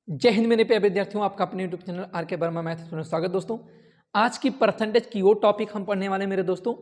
जय हिंद मेरे प्यारे विद्यार्थियों, आपका अपने यूट्यूब चैनल आर के वर्मा मैथ्स में स्वागत। दोस्तों, आज की परसेंटेज की वो टॉपिक हम पढ़ने वाले मेरे दोस्तों।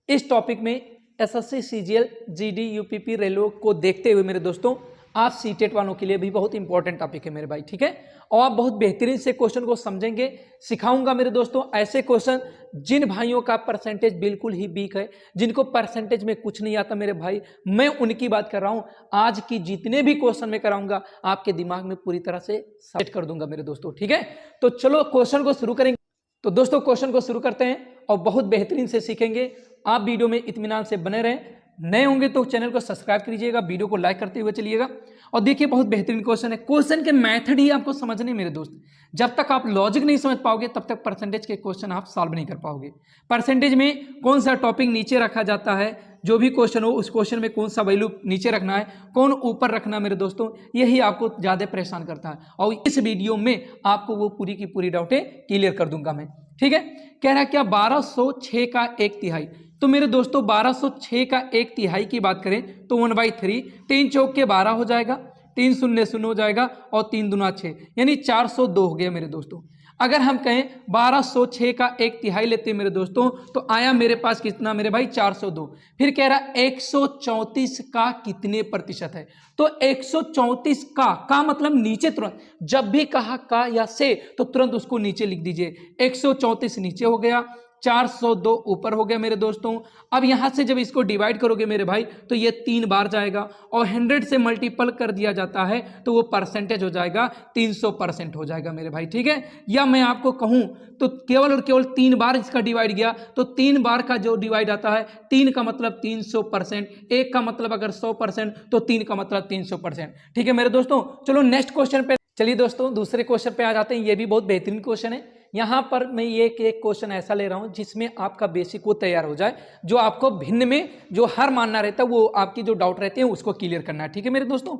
इस टॉपिक में SSC, CGL, GD, UPP, railway को देखते हुए मेरे दोस्तों आप सीटेट वालों के लिए भी बहुत इंपॉर्टेंट टॉपिक है मेरे भाई, ठीक है। और आप बहुत बेहतरीन से क्वेश्चन को समझेंगे, सिखाऊंगा मेरे दोस्तों ऐसे क्वेश्चन जिन भाइयों का परसेंटेज बिल्कुल ही वीक है, जिनको परसेंटेज में कुछ नहीं आता मेरे भाई, मैं उनकी बात कर रहा हूं। आज की जितने भी क्वेश्चन मैं कराऊंगा आपके दिमाग में पूरी तरह से सेट कर दूंगा मेरे दोस्तों, ठीक है। तो चलो क्वेश्चन को शुरू करेंगे। तो दोस्तों क्वेश्चन को शुरू करते हैं और बहुत बेहतरीन से सीखेंगे। आप वीडियो में इत्मीनान से बने रहें। नए होंगे तो चैनल को सब्सक्राइब कीजिएगा, वीडियो को लाइक करते हुए चलिएगा। और देखिए बहुत बेहतरीन क्वेश्चन है। क्वेश्चन के मेथड ही आपको समझने मेरे दोस्त। जब तक आप लॉजिक नहीं समझ पाओगे तब तक परसेंटेज के क्वेश्चन आप सॉल्व नहीं कर पाओगे। परसेंटेज में कौन सा टॉपिक नीचे रखा जाता है, जो भी क्वेश्चन हो उस क्वेश्चन में कौन सा वैल्यू नीचे रखना है, कौन ऊपर रखना मेरे दोस्तों, यही आपको ज्यादा परेशान करता है। और इस वीडियो में आपको वो पूरी की पूरी डाउटें क्लियर कर दूंगा मैं, ठीक है। कह रहा है क्या 1206 का 1/3। तो मेरे दोस्तों 1206 का 1/3 की बात करें तो 1/3, 3 चौक के 12 हो जाएगा, 3 शून्य शून्य हो जाएगा और 3 दूना 6, यानी 402 हो गया मेरे दोस्तों। अगर हम कहें 1206 का 1/3 लेते हैं मेरे दोस्तों तो आया मेरे पास कितना मेरे भाई, 402। फिर कह रहा 134 का कितने प्रतिशत है। तो 134 का मतलब नीचे तुरंत, जब भी कहा का या से तो तुरंत उसको नीचे लिख दीजिए। 134 नीचे हो गया, 402 ऊपर हो गया मेरे दोस्तों। अब यहां से जब इसको डिवाइड करोगे मेरे भाई तो ये 3 बार जाएगा और 100 से मल्टीपल कर दिया जाता है तो वो परसेंटेज हो जाएगा 300% हो जाएगा मेरे भाई, ठीक है। या मैं आपको कहूं तो केवल और केवल 3 बार इसका डिवाइड गया तो 3 बार का जो डिवाइड आता है, 3 का मतलब 300%, 1 का मतलब अगर 100% तो 3 का मतलब 300%, ठीक है मेरे दोस्तों। चलो नेक्स्ट क्वेश्चन पे चलिए दोस्तों, दूसरे क्वेश्चन पे आ जाते हैं। ये भी बहुत बेहतरीन क्वेश्चन है। यहां पर मैं ये एक क्वेश्चन ऐसा ले रहा हूं जिसमें आपका बेसिक वो तैयार हो जाए, जो आपको भिन्न में जो हर मानना रहता है वो आपकी जो डाउट रहते हैं उसको क्लियर करना है, ठीक है मेरे दोस्तों।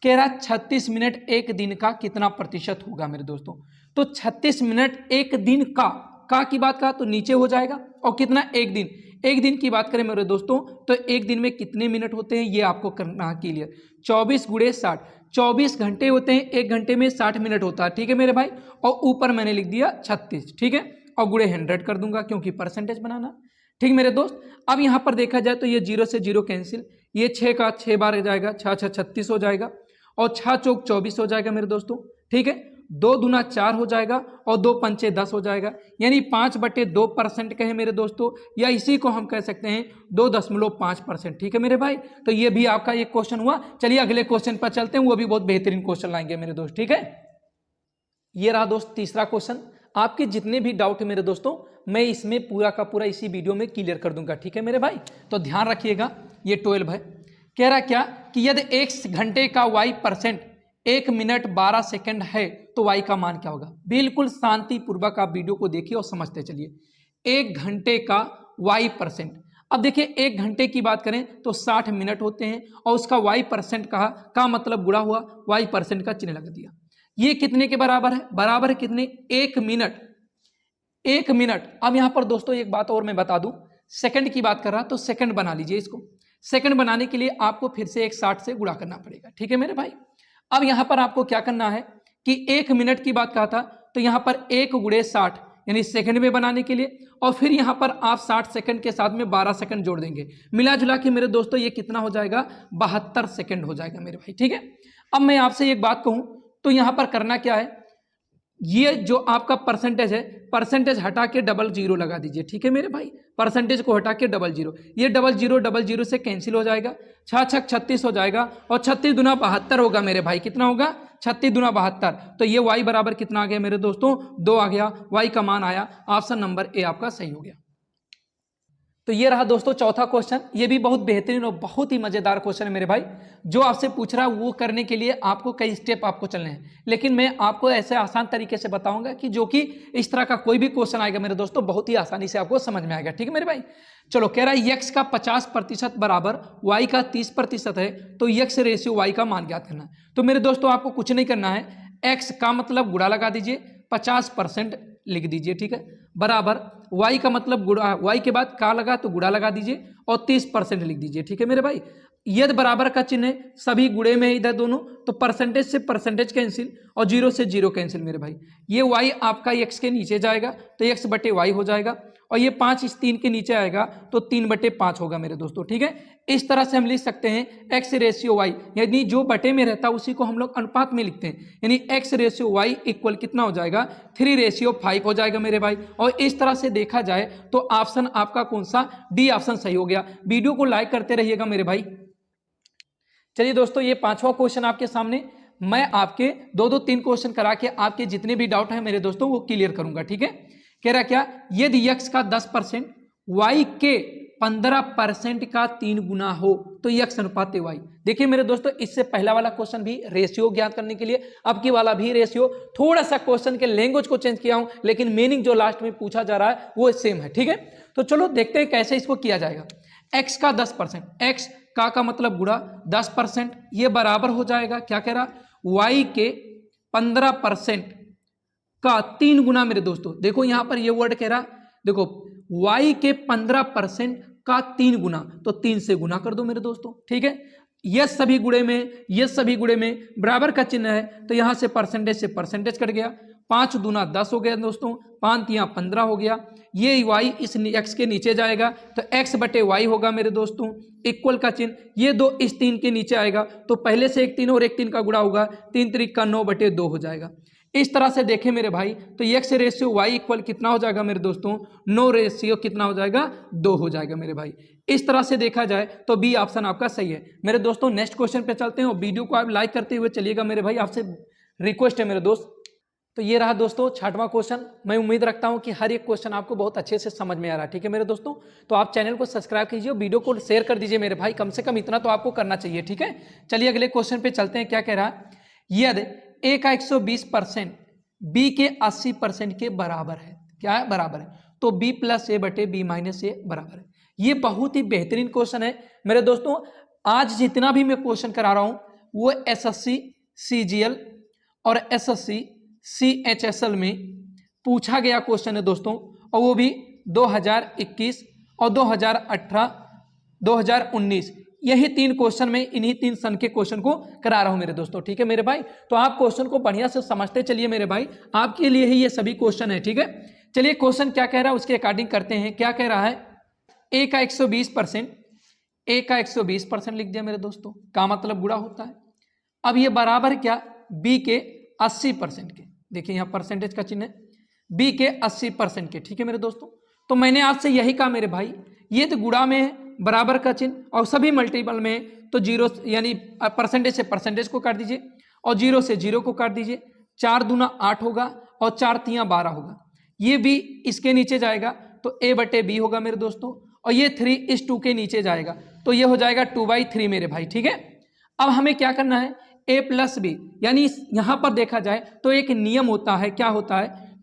कह रहा 36 मिनट एक दिन का कितना प्रतिशत होगा मेरे दोस्तों। तो 36 मिनट एक दिन का की बात कहा तो नीचे हो जाएगा, और कितना एक दिन की बात करें मेरे दोस्तों तो एक दिन में कितने मिनट होते हैं ये आपको करना है क्लियर। 24 गुणे 60, 24 घंटे होते हैं, एक घंटे में 60 मिनट होता है, ठीक है मेरे भाई। और ऊपर मैंने लिख दिया 36, ठीक है, और गुणे 100 कर दूंगा क्योंकि परसेंटेज बनाना, ठीक मेरे दोस्त। अब यहां पर देखा जाए तो ये 0 से 0 कैंसिल, ये 6 का 6 बार जाएगा, 6 6 36 हो जाएगा और 6 चौक 24 हो जाएगा मेरे दोस्तों, ठीक है। 2 दूना 4 हो जाएगा और 2 पंचे 10 हो जाएगा, यानी 5/2% कहे मेरे दोस्तों, या इसी को हम कह सकते हैं 2.5%, ठीक है मेरे भाई। तो ये भी आपका एक क्वेश्चन हुआ। चलिए अगले क्वेश्चन पर चलते हैं, वो भी बहुत बेहतरीन क्वेश्चन लाएंगे मेरे दोस्त, ठीक है। ये रहा दोस्त तीसरा क्वेश्चन। आपके जितने भी डाउट है मेरे दोस्तों मैं इसमें पूरा का पूरा इसी वीडियो में क्लियर कर दूंगा, ठीक है मेरे भाई। तो ध्यान रखिएगा। ये 12 है। कह रहा क्या कि यदि 1 घंटे का y%, 1 मिनट 12 सेकंड है तो y का मान क्या होगा। बिल्कुल शांतिपूर्वक आप वीडियो को देखिए और समझते चलिए। 1 घंटे का y%, अब देखिए 1 घंटे की बात करें तो 60 मिनट होते हैं और उसका y% का मतलब गुणा हुआ, y% का चिन्ह लगा दिया। ये कितने के बराबर है, बराबर है कितने, 1 मिनट। 1 मिनट। अब यहां पर दोस्तों एक बात और मैं बता दूं, सेकंड की बात कर रहा तो सेकंड बना लीजिए इसको। सेकंड बनाने के लिए आपको फिर से 160 से गुणा करना पड़ेगा, ठीक है मेरे भाई। अब यहां पर आपको क्या करना है कि 1 मिनट की बात कहा था तो यहां पर 1 गुणे 60 यानी सेकंड में बनाने के लिए, और फिर यहां पर आप 60 सेकंड के साथ में 12 सेकंड जोड़ देंगे, मिला जुला के मेरे दोस्तों ये कितना हो जाएगा, 72 सेकंड हो जाएगा मेरे भाई, ठीक है। अब मैं आपसे एक बात कहूं तो यहां पर करना क्या है, ये जो आपका परसेंटेज है, परसेंटेज हटा के 00 लगा दीजिए, ठीक है मेरे भाई। परसेंटेज को हटा के 00, ये 00 से कैंसिल हो जाएगा, 6 6 36 हो जाएगा और 36 दूना 72 होगा मेरे भाई। कितना होगा, 36 दूना 72। तो ये y बराबर कितना आ गया मेरे दोस्तों, 2 आ गया। y का मान आया, ऑप्शन नंबर ए आपका सही हो गया। तो ये रहा दोस्तों चौथा क्वेश्चन। ये भी बहुत बेहतरीन और बहुत ही मजेदार क्वेश्चन है मेरे भाई। जो आपसे पूछ रहा है वो करने के लिए आपको कई स्टेप आपको चलने हैं, लेकिन मैं आपको ऐसे आसान तरीके से बताऊंगा कि जो कि इस तरह का कोई भी क्वेश्चन आएगा मेरे दोस्तों बहुत ही आसानी से आपको समझ में आएगा, ठीक है मेरे भाई। चलो कह रहा है x का 50% बराबर y का 30% है तो x रेशियो y का मान ज्ञात करना। तो मेरे दोस्तों आपको कुछ नहीं करना है, x का मतलब गुणा लगा दीजिए, 50% लिख दीजिए, ठीक है, बराबर। y का मतलब गुणा, y के बाद का लगा तो गुणा लगा दीजिए और 30% लिख दीजिए। ठीक है मेरे भाई, यदि बराबर का चिन्ह है, सभी गुणे में इधर दोनों, तो परसेंटेज से परसेंटेज कैंसिल और जीरो से जीरो कैंसिल मेरे भाई। ये y आपका x के नीचे जाएगा तो x बटे y हो जाएगा, और ये 5 इस 3 के नीचे आएगा तो 3/5 होगा मेरे दोस्तों। ठीक है, इस तरह से हम लिख सकते हैं x रेशियो y, यानी जो बटे में रहता है उसी को हम लोग अनुपात में लिखते हैं, यानी x रेशियो y इक्वल कितना हो जाएगा 3:5 हो जाएगा मेरे भाई। और इस तरह से देखा जाए तो ऑप्शन आपका कौन सा, डी ऑप्शन सही हो गया। वीडियो को लाइक करते रहिएगा मेरे भाई। चलिए दोस्तों, ये 5वां क्वेश्चन आपके सामने, मैं आपके 2-3 क्वेश्चन करा के आपके जितने भी डाउट है मेरे दोस्तों वो क्लियर करूंगा। ठीक है, कह रहा क्या, यदि x का 10% y के 15% का 3 गुना हो तो x अनुपात y। देखिए मेरे दोस्तों, इससे पहला वाला क्वेश्चन भी रेशियो ज्ञात करने के लिए, अब की वाला भी रेशियो, थोड़ा सा क्वेश्चन के लैंग्वेज को चेंज किया हूं, लेकिन मीनिंग जो लास्ट में पूछा जा रहा है वो सेम है। ठीक है, तो चलो देखते हैं कैसे इसको किया जाएगा। x का 10%, x का मतलब गुणा 10%, ये बराबर हो जाएगा, क्या कह रहा, y के 15% का 3 गुना मेरे दोस्तों। देखो यहां पर ये वर्ड कह रहा, देखो y के 15% का 3 गुना, तो 3 से गुना कर दो मेरे दोस्तों। ठीक है, ये सभी गुणे में, ये सभी गुणे में बराबर का चिन्ह है, तो यहां से परसेंटेज कट गया, 5 दूना 10 हो गया दोस्तों, 5 तियां 15 हो गया। ये y इस x के नीचे जाएगा तो x बटे y होगा मेरे दोस्तों, इक्वल का चिन्ह, ये 2 इस 3 के नीचे आएगा तो पहले से एक 3 और एक 3 का गुणा होगा, 3 3 का 9/2 हो जाएगा। इस तरह से देखें मेरे भाई तो x रेशियो y इक्वल कितना हो जाएगा मेरे दोस्तों, 9 रेशियो कितना हो जाएगा, 2 हो जाएगा मेरे भाई। इस तरह से देखा जाए तो बी ऑप्शन आपका सही है मेरे दोस्तों। नेक्स्ट क्वेश्चन पे चलते हैं और वीडियो को आप लाइक करते हुए चलिएगा मेरे भाई, आपसे रिक्वेस्ट है मेरे दोस्त। तो ये रहा दोस्तों 6वां क्वेश्चन। मैं उम्मीद रखता हूं कि हर एक क्वेश्चन आपको बहुत अच्छे से समझ में आ रहा है। ठीक है मेरे दोस्तों, तो आप चैनल को सब्सक्राइब कीजिए और वीडियो को शेयर कर दीजिए मेरे भाई, कम से कम इतना तो आपको करना चाहिए। ठीक है, चलिए अगले क्वेश्चन पे चलते हैं। क्या कह रहा है, यदि a का 120% b के 80% के बराबर है, क्या है, बराबर है, तो b + a बटे b - a बराबर है। ये बहुत ही बेहतरीन क्वेश्चन है मेरे दोस्तों। आज जितना भी मैं क्वेश्चन करा रहा हूं वो SSC CGL और SSC CHSL में पूछा गया क्वेश्चन है दोस्तों, और वो भी 2021 और 2018 2019, यही 3 क्वेश्चन में इन्हीं 3 सन के क्वेश्चन को करा रहा हूं मेरे दोस्तों। ठीक है मेरे भाई, तो आप क्वेश्चन को बढ़िया से समझते चलिए मेरे भाई, आपके लिए ही ये सभी क्वेश्चन है। ठीक है, चलिए क्वेश्चन क्या कह रहा है उसके अकॉर्डिंग करते हैं। क्या कह रहा है, a का 120% लिख दिया मेरे दोस्तों, का मतलब गुणा होता है। अब ये बराबर क्या, b के 80% के, देखिए यहाँ परसेंटेज का चिन्ह है, b के 80% के। ठीक है मेरे दोस्तों, तो मैंने आपसे यही कहा मेरे भाई, ये तो गुणा में है, बराबर का चिन्ह, और सभी मल्टीपल में तो जीरो, यानी परसेंटेज से परसेंटेज को काट दीजिए और 0 से 0 को काट दीजिए, 4 दूना 8 होगा और 4 तियां 12 होगा। ये b इसके नीचे जाएगा तो a बटे b होगा मेरे दोस्तों, और ये 3 इस 2 के नीचे जाएगा तो ये हो जाएगा 2/3 मेरे भाई। ठीक है, अब हमें क्या करना है, a + b, यानी यहां पर देखा जाए तो एक नियम होता है, क्या होता है,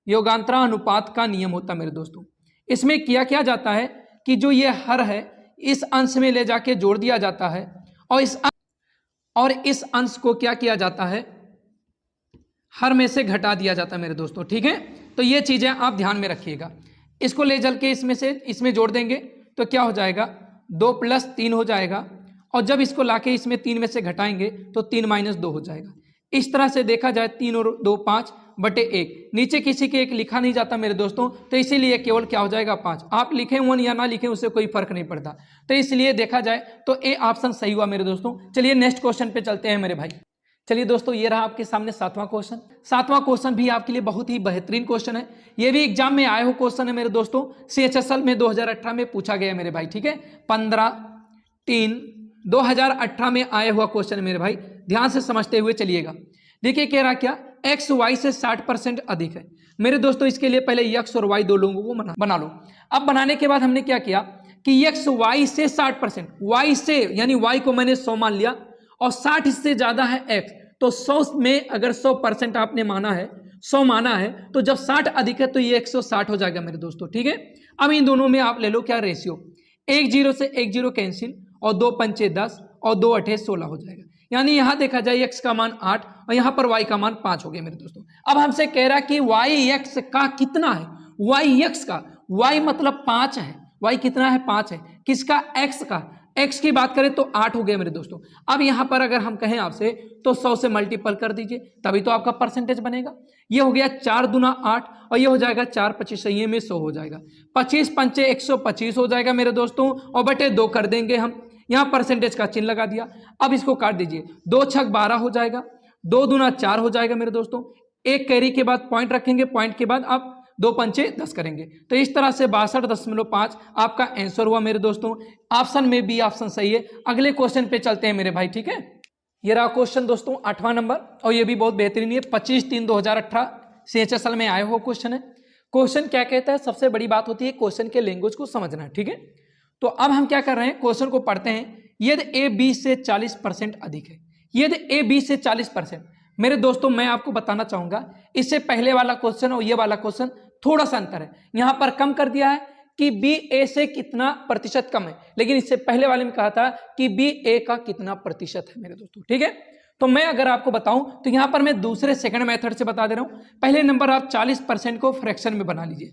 योगांतरा अनुपात का नियम होता है मेरे दोस्तों। इसमें क्या किया जाता है कि जो ये हर है इस अंश में ले जाके जोड़ दिया जाता है, और इस अंश को क्या किया जाता है, हर में से घटा दिया जाता है मेरे दोस्तों। ठीक है, तो ये चीजें आप ध्यान में रखिएगा। इसको ले चल के इसमें जोड़ देंगे तो क्या हो जाएगा, 2 + 3 हो जाएगा, और जब इसको लाके इसमें 3 में से घटाएंगे तो 3 - 2 हो जाएगा। इस तरह से देखा जाए 3 और 2 5/1, नीचे किसी के 1 लिखा नहीं जाता मेरे दोस्तों, तो इसीलिए केवल क्या हो जाएगा 5। आप लिखें 1 या ना लिखें उससे कोई फर्क नहीं पड़ता, तो इसलिए देखा जाए तो ए ऑप्शन सही हुआ मेरे दोस्तों। चलिए नेक्स्ट क्वेश्चन पे चलते हैं मेरे भाई। चलिए दोस्तों, ये रहा आपके सामने 7वां क्वेश्चन। 7वां क्वेश्चन भी आपके लिए बहुत ही बेहतरीन क्वेश्चन है, ये भी एग्जाम में आए हुए क्वेश्चन है मेरे दोस्तों, CHSL में 2018 में पूछा गया है मेरे भाई। ठीक है, 15/3/2018 में आया हुआ क्वेश्चन है मेरे भाई, ध्यान से समझते हुए चलिएगा। देखिए कह रहा क्या, x y से 60% अधिक है मेरे दोस्तों। इसके लिए पहले x और y दो लोगों को बना लो। अब बनाने के बाद हमने क्या किया कि x y से 60%, y से यानी y को मैंने 100 मान लिया और 60 इससे ज्यादा है x, तो 100 में अगर 100% आपने माना है, 100 माना है, तो जब 60 अधिक है तो ये 160 हो जाएगा मेरे दोस्तों। ठीक है, अब इन दोनों में आप ले लो क्या, रेशियो, 1 0 से 1 0 कैंसिल, और 2 पंचे 10 और 2 8 16 हो जाएगा। यानी यहां देखा जाए x का मान 8 और यहां पर y का मान 5 हो गया मेरे दोस्तों। अब हमसे कह रहा कि y x का कितना है, वाई एक्स का, वाई मतलब 5 है, वाई कितना है 5 है, किसका एक्स का, एक्स की बात करें तो 8 हो गया मेरे दोस्तों। अब यहां पर अगर हम कहें आपसे तो 100 से मल्टीपल कर दीजिए तभी तो आपका परसेंटेज बनेगा। ये हो गया 4 दूना 8 और ये हो जाएगा 4 25 ये में 100 हो जाएगा, 25 पंचे 125 हो जाएगा मेरे दोस्तों और बटे 2 कर देंगे हम, यहाँ परसेंटेज का चिन्ह लगा दिया। अब इसको काट दीजिए, 2 छक 12 हो जाएगा, 2 दूना 4 हो जाएगा मेरे दोस्तों, एक कैरी के बाद पॉइंट रखेंगे, पॉइंट के बाद आप 2 पंचे 10 करेंगे, तो इस तरह से 62.5 आपका आंसर हुआ मेरे दोस्तों। ऑप्शन में बी ऑप्शन सही है। अगले क्वेश्चन पे चलते हैं मेरे भाई, ठीक है। ये रहा क्वेश्चन दोस्तों 8वां नंबर और ये भी बहुत बेहतरीन है, 25/3/2018 CHSL में आया हुआ क्वेश्चन है। क्वेश्चन क्या कहता है, सबसे बड़ी बात होती है क्वेश्चन के लैंग्वेज को समझना है, ठीक है। तो अब हम क्या कर रहे हैं, क्वेश्चन को पढ़ते हैं। यदि ए बी से 40% अधिक है, यदि ए बी से 40%, मेरे दोस्तों मैं आपको बताना चाहूंगा इससे पहले वाला क्वेश्चन और ये वाला क्वेश्चन थोड़ा सा अंतर है। यहां पर कम कर दिया है कि बी ए से कितना प्रतिशत कम है, लेकिन इससे पहले वाले में कहा था कि बी ए का कितना प्रतिशत है मेरे दोस्तों, ठीक है। तो मैं अगर आपको बताऊं तो यहां पर मैं दूसरे सेकंड मेथड से बता दे रहा हूं। पहले नंबर आप 40% को फ्रैक्शन में बना लीजिए,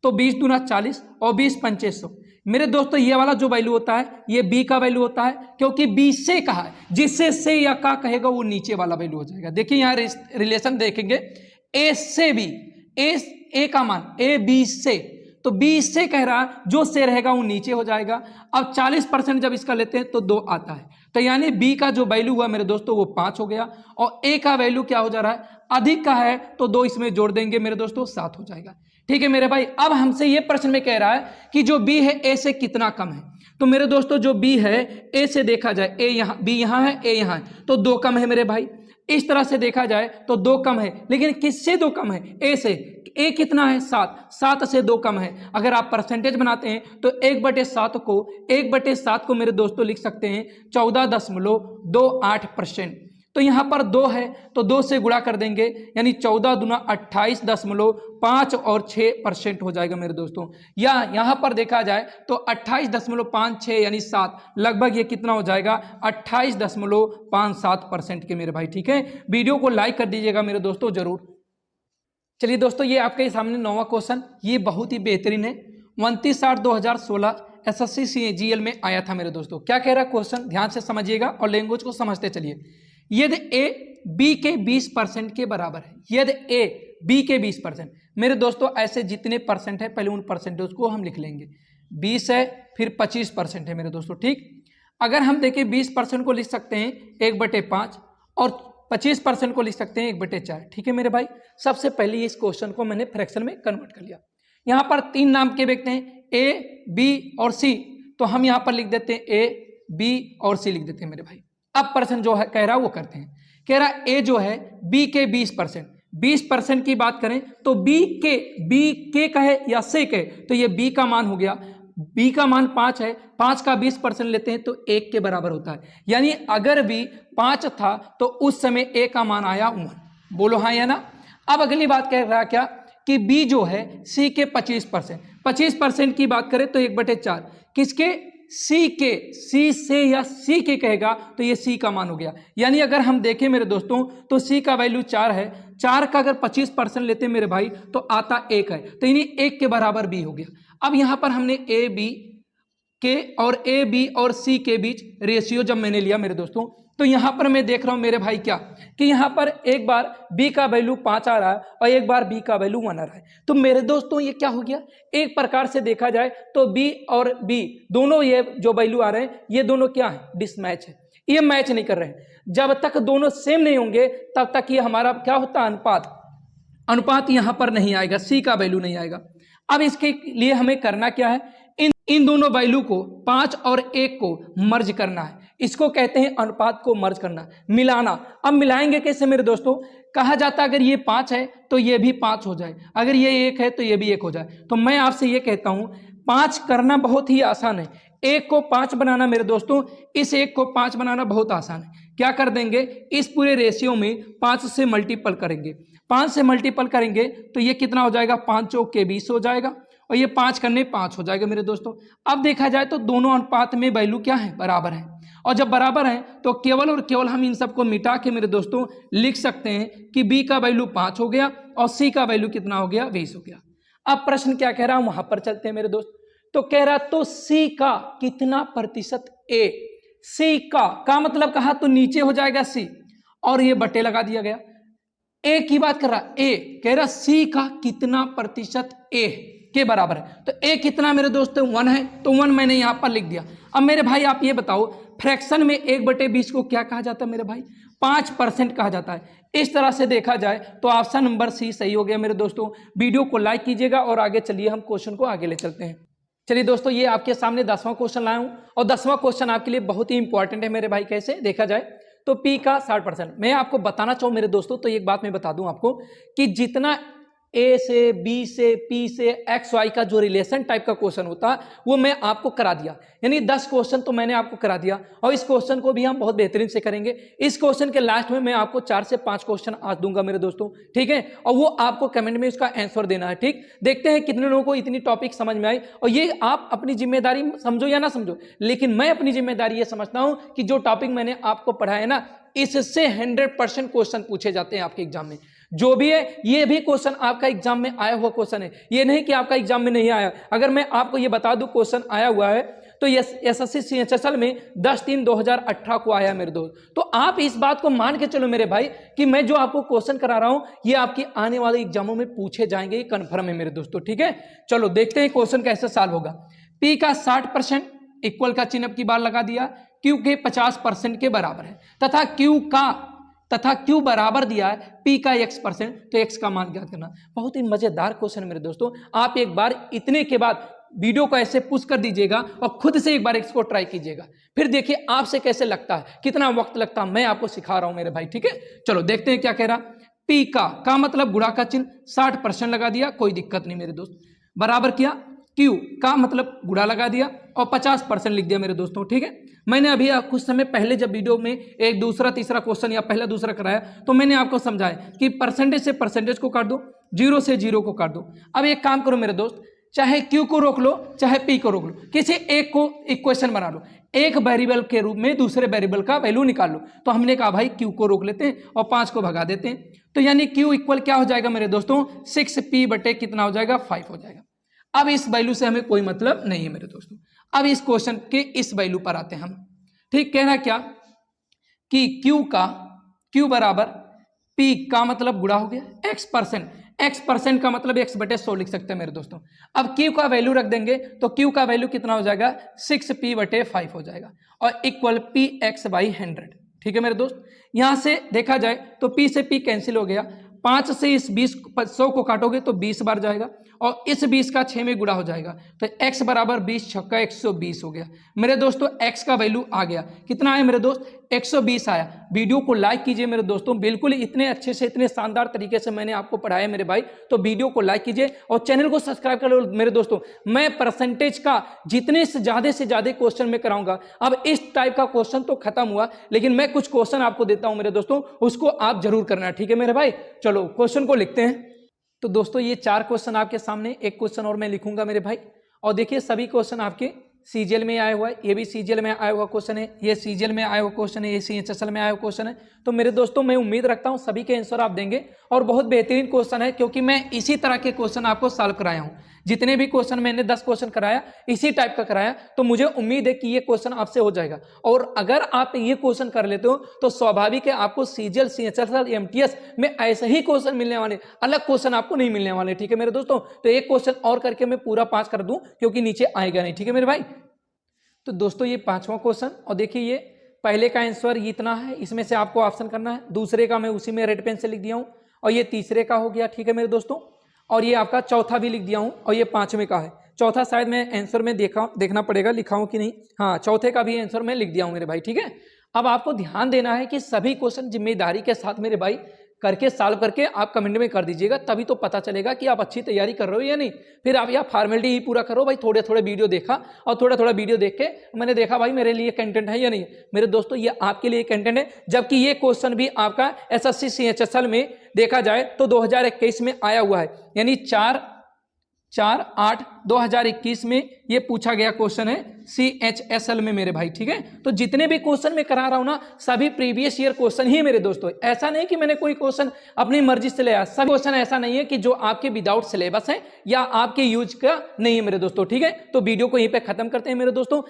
तो 20 दूना 40 और 20 पंचे 100। मेरे दोस्तों ये वाला जो वैल्यू होता है ये बी का वैल्यू होता है, क्योंकि बी से कहा है, जिससे से या का कहेगा वो नीचे वाला वैल्यू हो जाएगा। देखिए यहाँ रिलेशन देखेंगे, ए से बी, ए का मान ए बी से, तो बी से कह रहा जो से रहेगा वो नीचे हो जाएगा। अब 40% जब इसका लेते हैं तो 2 आता है, तो यानी बी का जो वैल्यू हुआ मेरे दोस्तों वो 5 हो गया और ए का वैल्यू क्या हो जा रहा है, अधिक का है तो 2 इसमें जोड़ देंगे मेरे दोस्तों 7 हो जाएगा, ठीक है मेरे भाई। अब हमसे ये प्रश्न में कह रहा है कि जो बी है ए से कितना कम है, तो मेरे दोस्तों जो बी है ए से देखा जाए, ए यहाँ बी यहाँ है ए यहाँ है, तो 2 कम है मेरे भाई। इस तरह से देखा जाए तो 2 कम है, लेकिन किससे 2 कम है, ए से। ए कितना है 7, 7 से 2 कम है। अगर आप परसेंटेज बनाते हैं तो 1/7 को मेरे दोस्तों लिख सकते हैं 14.28%। तो यहाँ पर 2 है तो 2 से गुणा कर देंगे, यानी 14 दूना 28.5 और 6% हो जाएगा मेरे दोस्तों। या यहाँ पर देखा जाए तो 28.56 यानी 7, लगभग ये कितना हो जाएगा 28.57% के मेरे भाई, ठीक है। वीडियो को लाइक कर दीजिएगा मेरे दोस्तों जरूर। चलिए दोस्तों ये आपके सामने 9वां क्वेश्चन, ये बहुत ही बेहतरीन है, 29/8/2016 SSC CGL में आया था मेरे दोस्तों। क्या कह रहा है क्वेश्चन, ध्यान से समझिएगा और लैंग्वेज को समझते चलिए। यदि ए बी के 20% के बराबर है, यदि ए बी के 20%, मेरे दोस्तों ऐसे जितने परसेंट है पहले उन परसेंटेज को हम लिख लेंगे। 20 है फिर 25% है मेरे दोस्तों, ठीक। अगर हम देखें 20% को लिख सकते हैं 1/5 और 25% को लिख सकते हैं 1/4, ठीक है मेरे भाई। सबसे पहले इस क्वेश्चन को मैंने फ्रैक्शन में कन्वर्ट कर लिया। यहाँ पर 3 नाम के व्यक्ति हैं ए बी और सी, तो हम यहाँ पर लिख देते हैं ए बी और सी लिख देते हैं मेरे भाई। अब पर्सन जो है कह रहा है वो करते हैं, कह रहा ए जो है बी के 20% की बात करें तो बी के कहे या से कहे तो ये बी का मान हो गया, बी का मान 5 है, 5 का 20% लेते हैं तो 1 के बराबर होता है। यानी अगर बी 5 था तो उस समय ए का मान आया 1, बोलो हाँ या ना। अब अगली बात कह रहा क्या कि बी जो है सी के 25% की बात करें तो 1/4, किसके, सी के, सी से या सी के कहेगा तो ये सी का मान हो गया। यानी अगर हम देखें मेरे दोस्तों तो सी का वैल्यू 4 है, 4 का अगर 25% लेते हैं मेरे भाई तो आता 1 है, तो यानी 1 के बराबर बी हो गया। अब यहाँ पर हमने ए बी और सी के बीच रेशियो जब मैंने लिया मेरे दोस्तों, तो यहाँ पर मैं देख रहा हूँ मेरे भाई क्या कि यहाँ पर एक बार बी का वैल्यू 5 आ रहा है और एक बार बी का वैल्यू 1 आ रहा है। तो मेरे दोस्तों ये क्या हो गया, एक प्रकार से देखा जाए तो बी और बी दोनों ये जो वैल्यू आ रहे हैं ये दोनों क्या है, डिसमैच है, ये मैच नहीं कर रहे हैं। जब तक दोनों सेम नहीं होंगे तब तक ये हमारा क्या होता है, अनुपात यहाँ पर नहीं आएगा, सी का वैल्यू नहीं आएगा। अब इसके लिए हमें करना क्या है, इन दोनों वैल्यू को 5 और 1 को मर्ज करना है, इसको कहते हैं अनुपात को मर्ज करना, मिलाना। अब मिलाएंगे कैसे मेरे दोस्तों, कहा जाता है अगर ये 5 है तो ये भी 5 हो जाए, अगर ये 1 है तो ये भी 1 हो जाए। तो मैं आपसे ये कहता हूं 5 करना बहुत ही आसान है, 1 को 5 बनाना मेरे दोस्तों, इस 1 को 5 बनाना बहुत आसान है। क्या कर देंगे, इस पूरे रेशियो में 5 से मल्टीपल करेंगे, 5 से मल्टीपल करेंगे तो ये कितना हो जाएगा, 5 चौक के 20 हो जाएगा और ये 5 करने 5 हो जाएगा मेरे दोस्तों। अब देखा जाए तो दोनों अनुपात में वैल्यू क्या है, बराबर है, और जब बराबर है तो केवल और केवल हम इन सबको मिटा के मेरे दोस्तों लिख सकते हैं कि बी का वैल्यू 5 हो गया और सी का वैल्यू कितना हो गया, 20 हो गया। अब प्रश्न क्या कह रहा है वहां पर चलते हैं मेरे दोस्त। तो कह रहा तो सी का कितना प्रतिशत ए, सी का मतलब कहा तो नीचे हो जाएगा सी और ये बटे लगा दिया गया। ए की बात कर रहा, ए कह रहा सी का कितना प्रतिशत ए के बराबर है। तो ए कितना मेरे दोस्त 1 है, तो 1 मैंने यहां पर लिख दिया। अब मेरे भाई आप ये बताओ फ्रैक्शन में 1/20 को क्या कहा जाता है मेरे भाई, 5% कहा जाता है। इस तरह से देखा जाए तो ऑप्शन नंबर सी सही हो गया मेरे दोस्तों। वीडियो को लाइक कीजिएगा और आगे चलिए हम क्वेश्चन को आगे ले चलते हैं। चलिए दोस्तों ये आपके सामने 10वां क्वेश्चन लाया हूं और 10वां क्वेश्चन आपके लिए बहुत ही इंपॉर्टेंट है मेरे भाई। कैसे देखा जाए तो P का 60%। मैं आपको बताना चाहूं मेरे दोस्तों तो एक बात मैं बता दूं आपको कि जितना A से B से P से XY का जो रिलेशन टाइप का क्वेश्चन होता है वो मैं आपको करा दिया, यानी 10 क्वेश्चन तो मैंने आपको करा दिया और इस क्वेश्चन को भी हम बहुत बेहतरीन से करेंगे। इस क्वेश्चन के लास्ट में मैं आपको 4 से 5 क्वेश्चन आज दूंगा मेरे दोस्तों, ठीक है, और वो आपको कमेंट में उसका आंसर देना है। ठीक, देखते हैं कितने लोगों को इतनी टॉपिक समझ में आई और ये आप अपनी जिम्मेदारी समझो या ना समझो, लेकिन मैं अपनी जिम्मेदारी ये समझता हूं कि जो टॉपिक मैंने आपको पढ़ाया ना इससे 100% क्वेश्चन पूछे जाते हैं आपके एग्जाम में। जो भी है ये भी क्वेश्चन आपका एग्जाम में आया हुआ क्वेश्चन है, ये नहीं कि आपका एग्जाम में नहीं आया। अगर मैं आपको ये बता दूं क्वेश्चन आया हुआ है तो एसएससी CHSL में 10/3/2018 को आया मेरे दोस्त। तो आप इस बात को मान के चलो मेरे भाई कि मैं जो आपको क्वेश्चन करा रहा हूं ये आपके आने वाले एग्जामों में पूछे जाएंगे, ये कन्फर्म है मेरे दोस्तों। ठीक है, चलो देखते हैं क्वेश्चन कैसे सॉल्व होगा। P का 60% इक्वल का चिन्ह की बार लगा दिया, Q के 50% के बराबर है तथा Q बराबर दिया है P का x%, तो x का मान ज्ञात करना। बहुत ही मजेदार क्वेश्चन मेरे दोस्तों। आप एक बार इतने के बाद वीडियो को ऐसे पुश कर दीजिएगा और खुद से एक बार इसको ट्राई कीजिएगा, फिर देखिए आपसे कैसे लगता है, कितना वक्त लगता है, मैं आपको सिखा रहा हूं मेरे भाई। ठीक है, चलो देखते हैं क्या कह रहा। P का मतलब गुणा का चिन्ह 60% लगा दिया, कोई दिक्कत नहीं मेरे दोस्त, बराबर किया। Q का मतलब गुणा लगा दिया और 50% लिख दिया मेरे दोस्तों। ठीक है, मैंने अभी कुछ समय पहले जब वीडियो में एक दूसरा तीसरा क्वेश्चन या पहला दूसरा कराया तो मैंने आपको समझाया कि परसेंटेज से परसेंटेज को काट दो, 0 से 0 को काट दो। अब एक काम करो मेरे दोस्त, चाहे Q को रोक लो चाहे P को रोक लो, किसी एक को इक्वेशन बना लो, एक वेरिएबल के रूप में दूसरे वेरिएबल का वैल्यू निकाल लो। तो हमने कहा भाई Q को रोक लेते हैं और 5 को भगा देते हैं, तो यानी Q इक्वल क्या हो जाएगा मेरे दोस्तों, 6P बटे कितना हो जाएगा, 5 हो जाएगा। अब इस वैल्यू से हमें कोई मतलब नहीं है मेरे दोस्तों। अब इस क्वेश्चन के इस वैल्यू पर आते हैं हम। ठीक, कहना क्या कि Q बराबर P का मतलब गुणा हो गया x% का मतलब x/100 लिख सकते हैं मेरे दोस्तों। अब Q का वैल्यू रख देंगे तो Q का वैल्यू कितना हो जाएगा, 6P/5 हो जाएगा और इक्वल Px/100। ठीक है मेरे दोस्त, यहां से देखा जाए तो P से P कैंसिल हो गया, 5 से इस 100 को काटोगे तो 20 बार जाएगा और इस 20 का 6 में गुणा हो जाएगा, तो x बराबर 20 छक्का 120 हो गया मेरे दोस्तों। x का वैल्यू आ गया, कितना आया मेरे दोस्त, 120 आया। वीडियो को लाइक कीजिए मेरे दोस्तों, बिल्कुल इतने अच्छे से इतने शानदार तरीके से मैंने आपको पढ़ाया मेरे भाई, तो वीडियो को लाइक कीजिए और चैनल को सब्सक्राइब कर लो मेरे दोस्तों। मैं परसेंटेज का जितने से ज्यादा क्वेश्चन में कराऊंगा। अब इस टाइप का क्वेश्चन तो खत्म हुआ, लेकिन मैं कुछ क्वेश्चन आपको देता हूं मेरे दोस्तों, उसको आप जरूर करना। ठीक है मेरे भाई, चलो क्वेश्चन को लिखते हैं। तो दोस्तों ये 4 क्वेश्चन आपके सामने, एक क्वेश्चन और मैं लिखूंगा मेरे भाई, और देखिए सभी क्वेश्चन आपके CGL में आया हुआ है, ये भी CGL में आया हुआ क्वेश्चन है, ये CGL में आया हुआ क्वेश्चन है, ये CHSL में आया हुआ क्वेश्चन है। तो मेरे दोस्तों मैं उम्मीद रखता हूं सभी के आंसर आप देंगे और बहुत बेहतरीन क्वेश्चन है, क्योंकि मैं इसी तरह के क्वेश्चन आपको सॉल्व कराया हूं। जितने भी क्वेश्चन मैंने 10 क्वेश्चन कराया इसी टाइप का कराया, तो मुझे उम्मीद है कि ये क्वेश्चन आपसे हो जाएगा। और अगर आप ये क्वेश्चन कर लेते हो तो स्वाभाविक है आपको CGL CHSL MTS में ऐसे ही क्वेश्चन मिलने वाले, अलग क्वेश्चन आपको नहीं मिलने वाले। ठीक है मेरे दोस्तों, तो एक क्वेश्चन और करके मैं पूरा पास कर दूं, क्योंकि नीचे आएगा नहीं। ठीक है मेरे भाई, तो दोस्तों ये 5वां क्वेश्चन, और देखिए ये पहले का आंसर इतना है, इसमें से आपको ऑप्शन करना है। दूसरे का मैं उसी में रेड पेन से लिख दिया हूं, और ये तीसरे का हो गया। ठीक है मेरे दोस्तों, और ये आपका चौथा भी लिख दिया हूं, और ये 5वें का है। चौथा शायद मैं आंसर में देखना पड़ेगा लिखा हूं कि नहीं, हाँ चौथे का भी आंसर मैं लिख दिया हूं मेरे भाई। ठीक है, अब आपको ध्यान देना है कि सभी क्वेश्चन जिम्मेदारी के साथ मेरे भाई करके सॉल्व करके आप कमेंट में कर दीजिएगा, तभी तो पता चलेगा कि आप अच्छी तैयारी कर रहे हो या नहीं। फिर आप यहाँ फॉर्मेलिटी ही पूरा करो भाई, थोड़े थोड़े वीडियो देखा और थोड़ा थोड़ा वीडियो देख के मैंने देखा भाई मेरे लिए कंटेंट है या नहीं। मेरे दोस्तों ये आपके लिए कंटेंट है, जबकि ये क्वेश्चन भी आपका SSC CHSL में देखा जाए तो 2021 में आया हुआ है, यानी 4 4/8/2021 में ये पूछा गया क्वेश्चन है CHSL में मेरे भाई, ठीक है। तो जितने भी क्वेश्चन मैं करा रहा हूं ना, सभी प्रीवियस ईयर क्वेश्चन ही मेरे दोस्तों। ऐसा नहीं कि मैंने कोई क्वेश्चन अपनी मर्जी से ले आया, सब क्वेश्चन ऐसा नहीं है कि जो आपके विदाउट सिलेबस है या आपके यूज का नहीं है मेरे दोस्तों, ठीक है। तो वीडियो को यहीं पे खत्म करते हैं मेरे दोस्तों।